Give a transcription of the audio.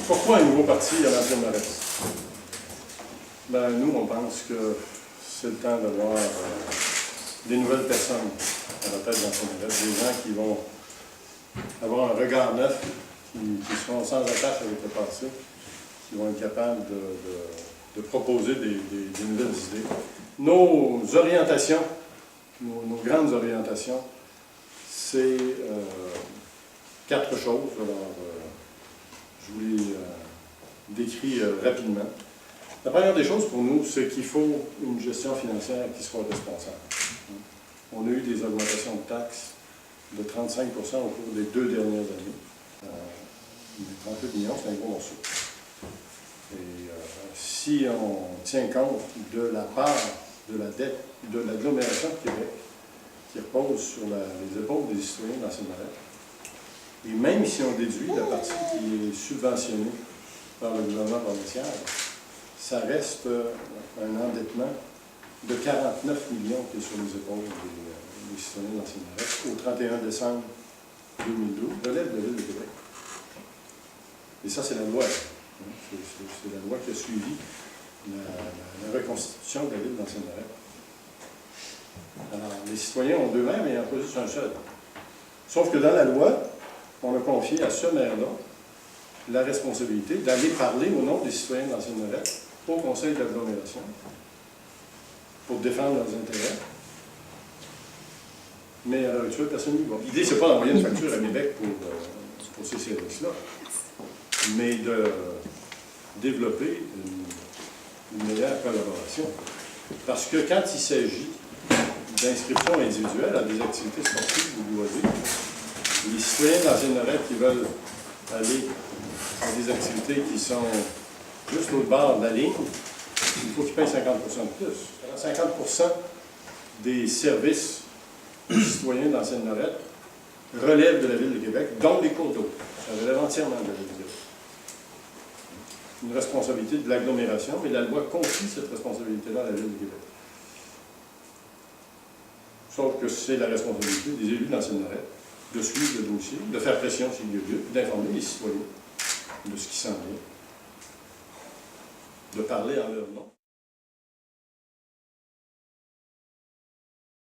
Pourquoi un nouveau parti à l'Ancien Marais? Ben, nous, on pense que c'est le temps d'avoir des nouvelles personnes à la tête de l'Ancien Marais, des gens qui vont avoir un regard neuf, qui seront sans attache avec le passé, qui vont être capables de proposer des nouvelles idées. Nos orientations, nos grandes orientations, c'est 4 choses. Alors, je vous les décris rapidement. La première des choses pour nous, c'est qu'il faut une gestion financière qui soit responsable. On a eu des augmentations de taxes de 35 % au cours des 2 dernières années. 38 millions, c'est un gros morceau. Et si on tient compte de la part de la dette de l'agglomération de Québec, qui repose sur les épaules des citoyens dans ces marais, et même si on déduit la partie qui est subventionnée par le gouvernement provincial, ça reste un endettement de 49 millions qui est sur les épaules des citoyens dans ces marais au 31 décembre 2012, relève de la Ville de Québec. Et ça, c'est la loi. C'est la loi qui a suivi la reconstitution de la Ville dans ces marais. Alors, les citoyens ont 2 maires, mais ils en choisissent un seul. Sauf que dans la loi, on a confié à ce maire-là la responsabilité d'aller parler au nom des citoyens d'Ancienne Lorette au conseil de l'agglomération pour défendre leurs intérêts. Mais à l'heure actuelle, personne n'y va. L'idée, ce n'est pas d'envoyer une facture à Québec pour ces services-là, mais de développer une meilleure collaboration. Parce que quand il s'agit d'inscription individuelle à des activités sportives ou loisirs, les citoyens d'Ancienne Lorette qui veulent aller à des activités qui sont juste l'autre bord de la ligne, il faut qu'ils payent 50 % de plus. Alors, 50 % des services des citoyens d'Ancienne Lorette relèvent de la Ville de Québec, dont les cours d'eau. Ça relève entièrement de la Ville de Québec. Une responsabilité de l'agglomération, mais la loi confie cette responsabilité-là à la Ville de Québec. Sauf que c'est la responsabilité des élus d'Ancienne Lorette de suivre le dossier, de faire pression s'il y a lieu, d'informer les citoyens de ce qui s'en vient, de parler en leur nom.